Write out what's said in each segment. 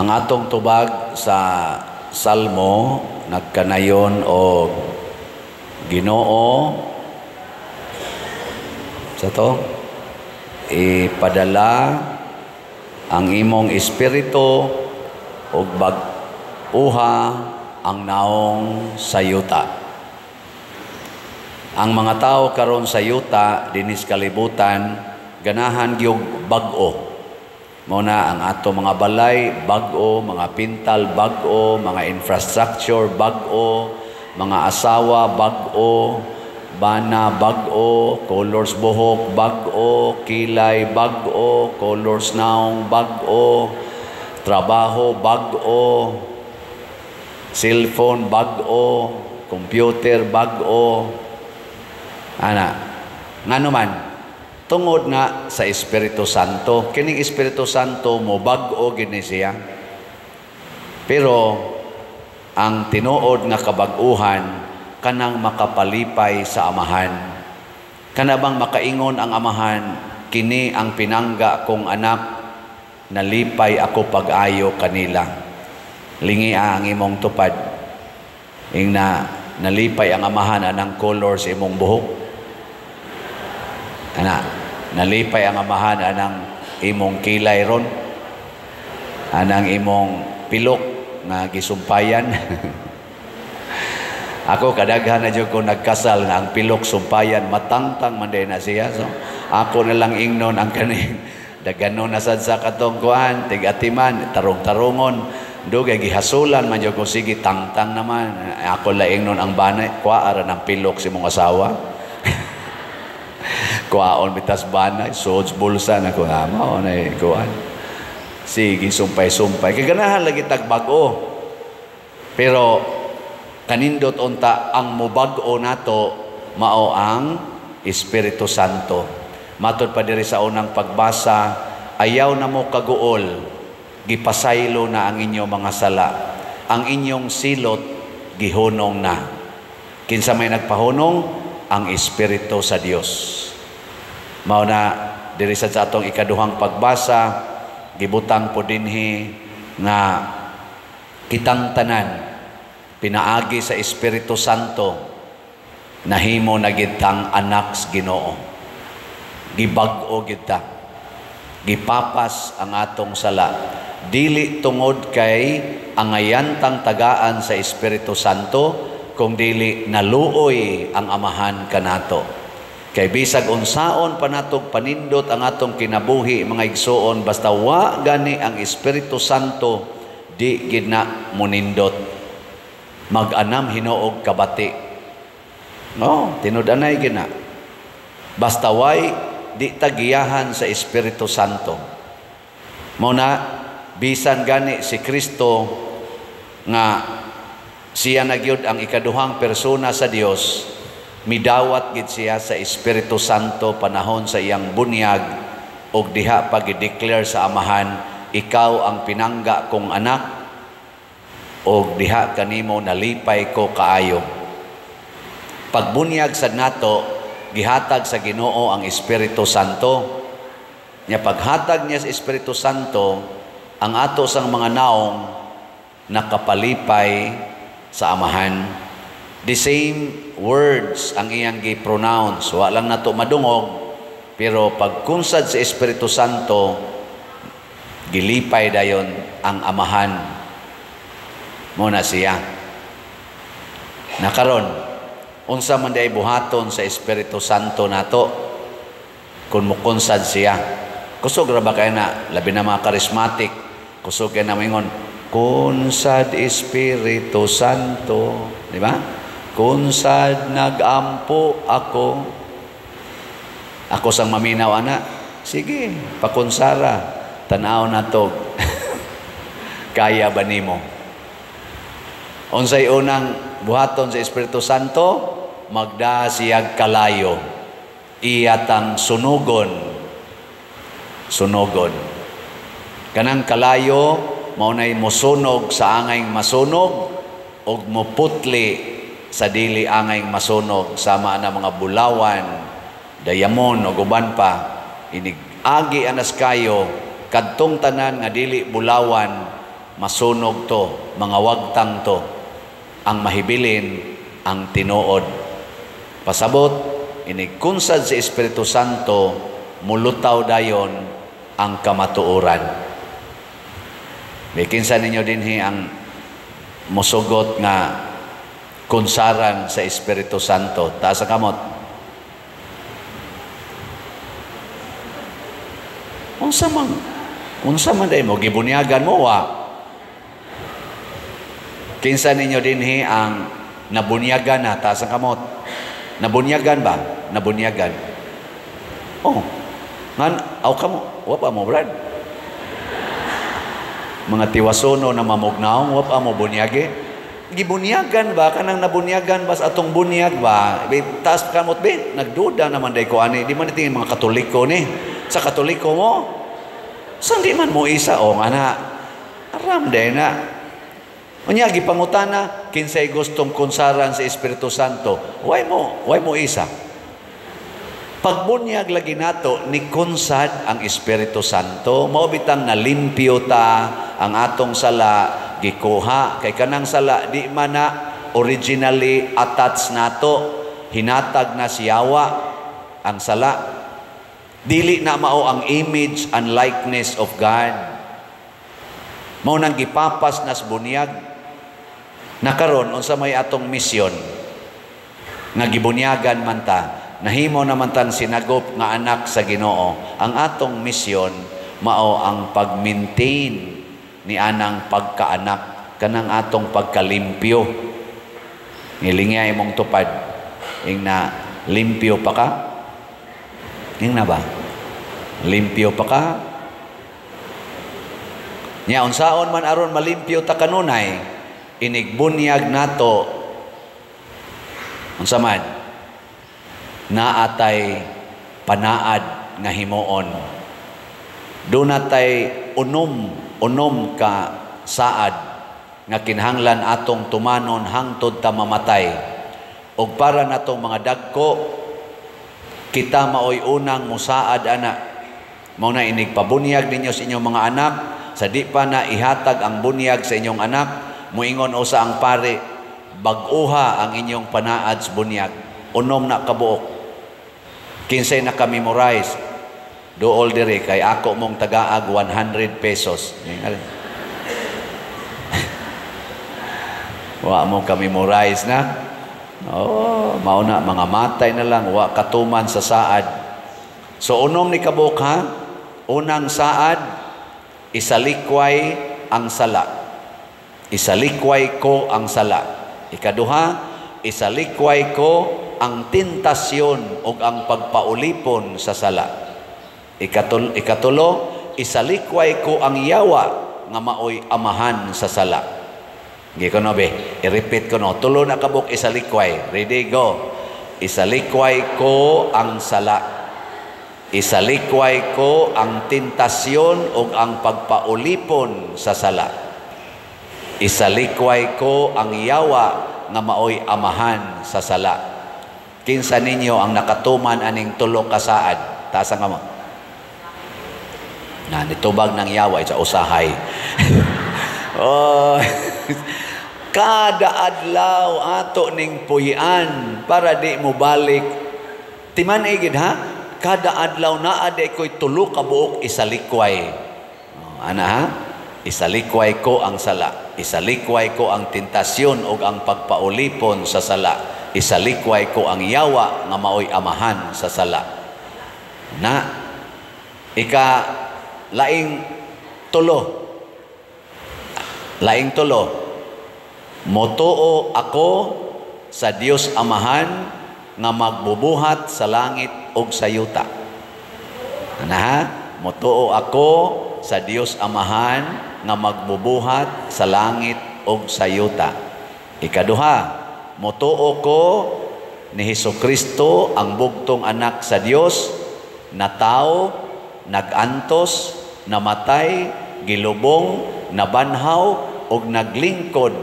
Ang atong tubag sa Salmo nagkanayon o Ginoo sa to ipadala ang imong espiritu ug bag-uha ang naong sayuta. Ang mga tao karon sa yuta dinis kalibutan ganahan gyud bag-o. Mao na ang ato mga balay bag-o, mga pintal bag-o, mga infrastructure bag-o, mga asawa bag-o, bana bag-o, colors buhok bag-o, kilay bag-o, colors naong bag-o, trabaho bag-o, cellphone bag-o, computer bag-o. Ana, ngano man tungod nga sa Espiritu Santo. Kining Espiritu Santo mo bag-o gini siya. Pero ang tinuod nga kabag-uhan kanang makapalipay sa amahan. Kana bang makaingon ang amahan, kini ang pinangga kong anak, nalipay ako pag-ayo kanila. Lingia ang imong tupad. Ing na nalipay ang amahan anang color sa imong buhok. Ana, nalipay ang amahan anang imong kilay ron, anang imong pilok nga gisumpayan. Ako kadaghan na jud ko nagkasal nga ang pilok sumpayan matangtang man na siya. So ako na lang ingnon ang kaning daganon na sad sa katong kuan tig-atiman tarong-tarongon dugay gihasulan man jud ko sige tangtang naman. Ako la ingnon ang banay kuara ng pilok si mong asawa. Kuaon bitas banay, suods bulsa na ko nga mao na kuan. Sige, sumpay-sumpay. Kaganahan lagi tagbago. Pero kanindot unta ang mubag-o nato mao ang Espiritu Santo. Matod pa diri sa unang pagbasa, ayaw na mo kaguol, gipasaylo na ang inyong mga sala. Ang inyong silot gihunong na. Kinsa may nagpahunong? Ang Espiritu sa Dios. Mao na diri sa atong ikaduhang pagbasa gibutang po dinhi nga kitang tanan pinaagi sa Espiritu Santo nahimo na gitang anak sa Ginoo. Gibag-o kita, gipapas ang atong sala, dili tungod kay angayantang tagaan sa Espiritu Santo, kung dili naluoy ang amahan kanato. Kay bisag unsaon panatog panindot ang atong kinabuhi mga igsoon, basta wa gani ang Espiritu Santo di gid na munindot. Mag-anam hinuog kabati. No, tinud-anay gid na. Basta way di tagiyahan sa Espiritu Santo. Mao na bisan gani si Kristo nga siya na gyud ang ikaduhang persona sa Dios. Midawat gid siya sa Espiritu Santo panahon sa iyang bunyag og diha pa gi-declare sa amahan, ikaw ang pinangga kong anak og diha kanimo nalipay ko kaayo. Pagbunyag sad nato gihatag sa Ginoo ang Espiritu Santo. Nya paghatag niya sa Espiritu Santo, ang ato sang mga naong nakapalipay sa amahan. The same words ang iyang gi-pronounce. Wa lang nato madungog, pero pagkunsad sa Espiritu Santo, gilipay dayon ang amahan. Muna siya. Nakaron, unsa man day buhaton sa Espiritu Santo nato kung mukunsad siya. Kusog ra ba kay na labi na mga charismatic, kusog kay na mingon, kunsad Espiritu Santo, di ba? Kunsad nagampo ako. Ako sang maminaw ana. Sige, pakunsara. Tanaw na to. Kaya ba nimo? Unsay unang buhaton sa Espiritu Santo? Magda siyag kalayo. Iyatang sunugon. Sunugon. Kanang kalayo, maunay mosunog sa angayng masunog og moputli sa dili angay masunog, sama na mga bulawan, dayamon o guban pa. Inig agi anas kayo kadtong tanan nga dili bulawan masunog to, mga wagtang to, ang mahibilin, ang tinuod. Pasabot, inikunsad si Espiritu Santo, mulutaw dayon ang kamatuoran. Bikinsa ninyo dinhi ang musugot nga kunsaran sa Espiritu Santo. Taas sa kamot. Unsa man day mo gibunyagan mo wa. Kinsa ninyo dinhi ang nabunyagan na, taas ang kamot. Nabunyagan ba? Nabunyagan. Oh. Ngan aw kamo, wa pa mo brad. Mga tiwasono na mamugnaw, wa pa mo bunyage. Gibunyagan ba kanang nabunyagan bas atong bunyag ba? Taas kamot be, nagduda naman day ko ani, di man tingin mga Katoliko ni. Sa Katoliko mo, saan di man mo isa o nga na, aram day na. Unya, gipangutana, kinsay gustong kunsaran sa Espiritu Santo, why mo isa? Pagbunyag lagi nato, ni kunsad ang Espiritu Santo, maubitang nalimpyo ta ang atong sala, gikuha, kay kanang sala, di man na originally attached nato, hinatag na siyawa ang sala. Dili na mao ang image and likeness of God. Mao nang gipapas nas bunyag. Nakaron unsa may atong misyon nga gibunyagan man ta, nahimo naman tan sinagop nga anak sa Ginoo. Ang atong misyon mao ang pag-maintain ni anang pagkaanak, kanang atong pagkalimpyo. Nilingya imong tupad ing na limpyo pa ka. Ing na ba? Limpyo pa ka? Nya unsaon man aron malimpyo ta kanunay, inigbunyag nato unsa man naatay panaad nga himuon. Do natay unom ka saad nga kinahanglan atong tumanon hangtod ta mamatay. Og para natong mga dagko, kita maoy unang musaad ana. Mao na inigpabunyag ninyo sa inyong mga anak, sa di pa na ihatag ang bunyag sa inyong anak, muingon usa ang pare, bag-uha ang inyong panaad sa bunyag. Unom na kabuok. Kinsay na ka-memorize. Dool dire kay ako mong tagaag 100 pesos. Wa mo ka-memorize na. Oh, mauna mga matay na lang, wa katuman sa saad. So unom ni kabuk ha, unang saad, isalikway ang sala. Isalikway ko ang sala. Ikaduha, isalikway ko ang tentasyon o ang pagpaulipon sa sala. Ikatulo, isalikway ko ang yawa nga maoy amahan sa sala. Giko no be, i-repeat ko no. Tulo na kabuk isalikway. Ready, go. Isalikway ko ang sala. Isalikway ko ang tentasyon o ang pagpaulipon sa sala. Isalikway ko ang yawa nga maoy amahan sa sala. Kinsa ninyo ang nakatuman aning tulo ka saad? Taas ang kamot. Na nitubag ng yawa sa usahay. Oh, kada adlaw ato ning puyian para di mo balik. Timan igid ha? Kada adlaw naa di ko'y tulo ka buok isalikway. Ana ha? Isalikway ko ang sala. Isalikway ko ang tentasyon o ang pagpaulipon sa sala. Isalikway ko ang yawa nga maoy amahan sa sala. Na ika laing tulo. Laing tulo, motuo ako sa Dios Amahan nga magbubuhat sa langit ug sa yuta. Ana ha? Motuo ako sa Dios Amahan nga magbubuhat sa langit ug sa yuta. Ikaduha, motuo ko ni Hesukristo ang bugtong anak sa Dios, na tao, nagantos, namatay, gilubong, nabanhaw, og naglingkod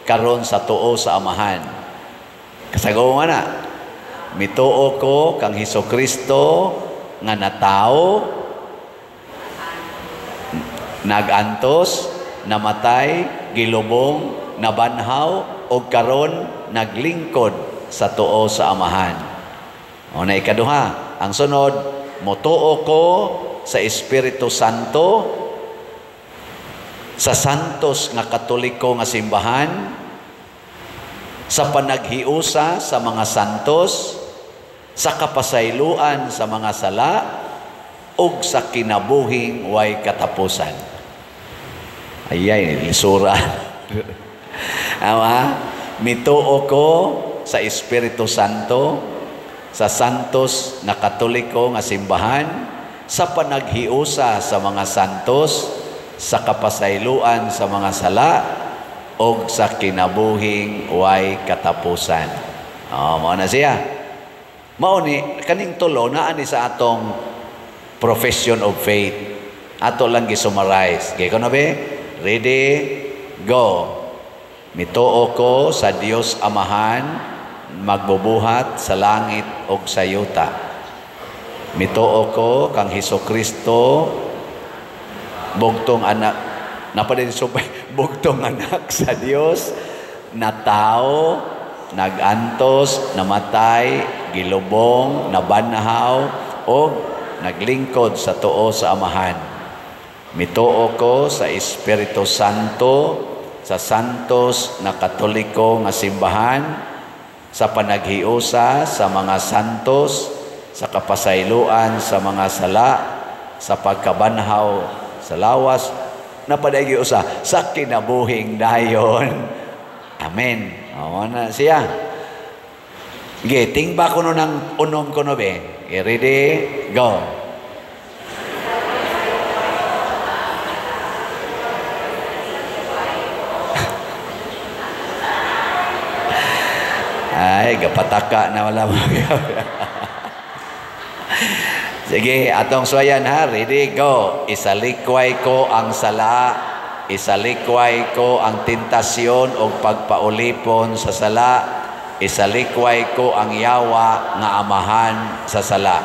karon sa tuo sa Amahan. Kasagaw nga na, mituo ko kang Hesukristo nga natao, nagantos, namatay, gilubong, nabanhaw, o karon naglingkod sa tuo sa Amahan. O na ikaduha, ang sunod, motuo ko sa Espiritu Santo, sa santos nga katoliko nga simbahan, sa panaghiusa sa mga santos, sa kapasayloan sa mga sala, ug sa kinabuhing way katapusan. Ayay, lisura. Mituo ko sa Espiritu Santo, sa santos na katoliko nga simbahan, sa panaghiusa sa mga santos, sa kapasayloan sa mga sala, o sa kinabuhing way katapusan. Mao na siya. Mao ni kaning tulo naa ni sa atong profession of faith. Ato lang gi-summarize. Okay, kuno be? Ready? Go. Mituo ko sa Dios Amahan, magbubuhat sa langit ug sa yuta. Mituo ko kang Hesukristo, bugtong anak, napadin subay, bugtong anak sa Dios, na tao, nagantos, namatay, gilubong, nabanhaw, o naglingkod sa tuo sa Amahan. Mituo ko sa Espiritu Santo, sa santos na katoliko nga simbahan, sa panaghiusa sa mga santos, sa kapasayloan sa mga sala, sa pagkabanhaw sa lawas, na panaghiusa sa kinabuhing dayon. Amen. O na siya. Okay, tingba ko ng unom ko be. Okay, ready? Go. Ay, gapataka na wala mo. Sige, atong suwayan ha. Ready, go. Isalikway ko ang sala, isalikway ko ang tentasyon o pagpaulipon sa sala, isalikway ko ang yawa nga amahan sa sala.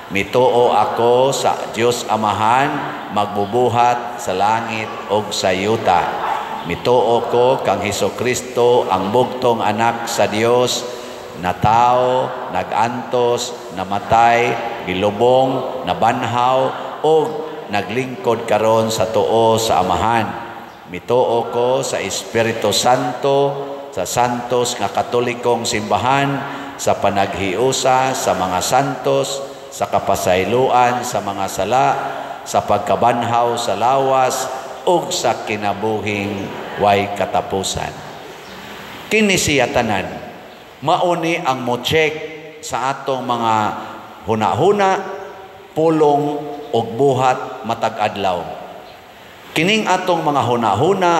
Mituo ako sa Diyos Amahan, magbubuhat sa langit o sa yuta. Mituo ko kang Hesukristo, ang bugtong anak sa Dios, na tao, nagantos, namatay, gilubong, nabanhaw, o naglingkod karon sa tuo sa Amahan. Mituo ko sa Espiritu Santo, sa santos nga katolikong simbahan, sa panaghiusa sa mga santos, sa kapasayloan sa mga sala, sa pagkabanhaw sa lawas, ug sa kinabuhing way katapusan. Kini siya tanan, mauni ang mo-check sa atong mga huna-huna, pulong ug buhat matag adlaw. Kining atong mga huna-huna,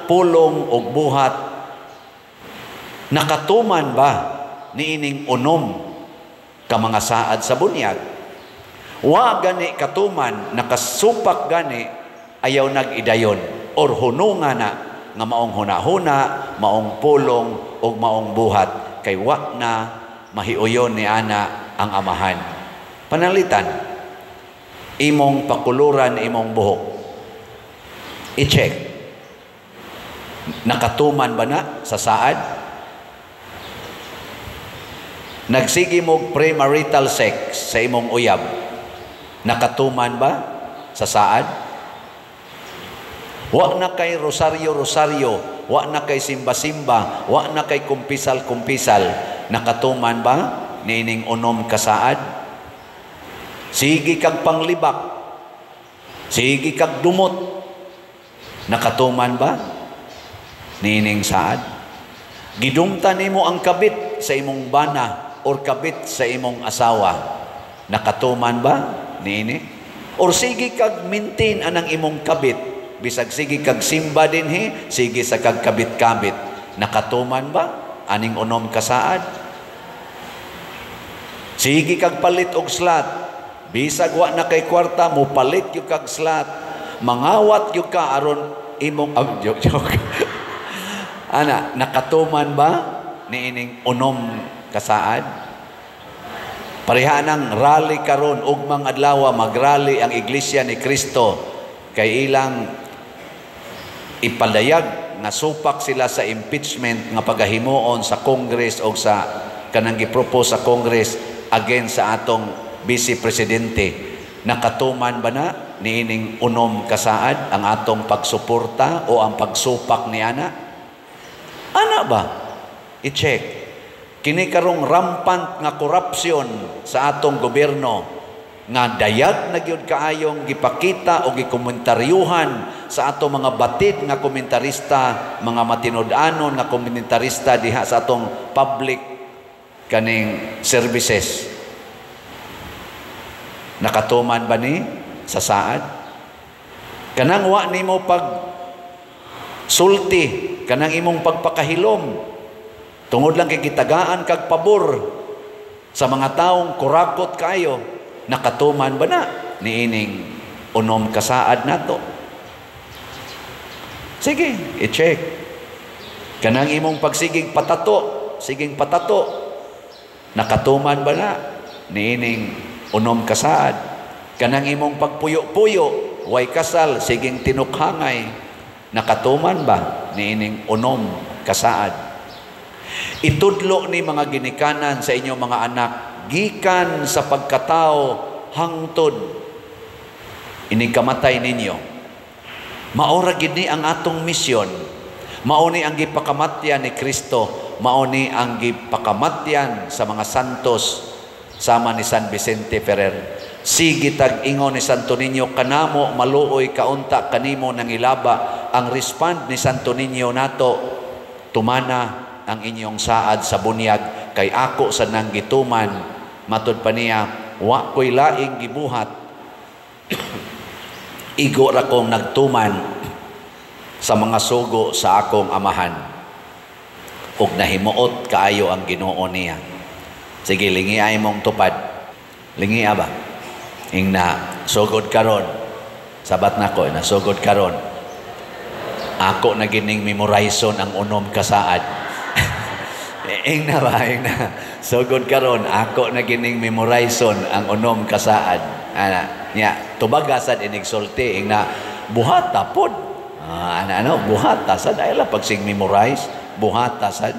pulong ug buhat, nakatuman ba niining unom ka mga saad sa bunyag? Wa gani katuman, nakasupak gani, ayaw nag-idayon or hununga na nga maong huna-huna, maong pulong o maong buhat, kay wa na mahiuyon ni ana ang Amahan. Panalitan, imong pakuluran, imong buhok, i-check, nakatuman ba na sa saad? Nagsigi mo premarital sex sa imong uyab, nakatuman ba sa saad? Wa na kay rosaryo-rosaryo, wa na kay simba-simba, wa na kay kumpisal-kumpisal, nakatuman ba nining unom kasaad? Sige kag panglibak, sige kag dumot, nakatuman ba nining saad? Gidumta nimo ang kabit sa imong bana or kabit sa imong asawa, nakatuman ba niini? Or sige kag maintain anang imong kabit, bisag sige kag simba dinhi, sige sa kag kabit-kabit, nakatuman ba aning unom kasaad? Sige kag palit og slat, bisag wa na kay kwarta mo palit yung kag slat, mangawat yung ka aron imong joke. Ana, nakatuman ba niining unom kasaad? Pareha ng rally karon ugmang adlaw, magrally ang Iglesia ni Kristo kay ilang ipalayag nga supak sila sa impeachment nga pagahimuon sa Congress o sa kanang gipropose sa Congress against sa atong Vice Presidente. Nakatuman ba na niining unom kasaad ang atong pagsuporta o ang pagsupak ni ana? Ana ba? I-check. Kini karong rampant nga korupsyon sa atong gobyerno nga dayag na gyud kaayong gipakita o gikomentaryohan sa atong mga batid nga komentarista, mga matinud-anon nga komentarista diha sa atong public kaning services. Nakatuman ba ni sa saad? Kanang wa nimo pag sulti, kanang imong pagpakahilom tungod lang kay gitagaan kag pabor sa mga taong kurakot kayo, nakatuman ba na niining unom kasaad nato? Sige, i-check. Kanang imong pagsiging patato, siging patato, nakatuman ba na niining unom kasaad? Kanang imong pagpuyo-puyo, way kasal, siging tinukhangay, nakatuman ba niining unom kasaad? Itudlo ni mga ginikanan sa inyong mga anak, gikan sa pagkatao hangtod ining kamatay ninyo. Maura gid ni ang atong misyon. Mauni ang gipakamatyan ni Kristo, mauni ang gipakamatyan sa mga santos sama ni San Vicente Ferrer. Sige tag ingon ni Santo Niño, kanamo maluoy kaunta kanimo nang ilaba. Ang respond ni Santo Niño nato, tumana ang inyong saad sa bunyag, kay ako sa nang gituman. Matod pa niya, wa ko'y laing gibuhat, igo ra kong nagtuman sa mga sugo sa akong amahan. Ug nahimuot kaayo ang Ginoo niya. Sige, lingi ay mong tupad. Lingi ba? Ing na sugod karon, sabat na ko, na sugod karon, ako na gining memorizon ang unom kasaad. Ing na ba? Ing na. Sugod karon, ako na gining memorizon ang unom kasaad. Ana, niya, tubagasan inigsulti. Ing na, buhata pod. Buhata sad. Ay lang, pag sing memorize, buhata sad.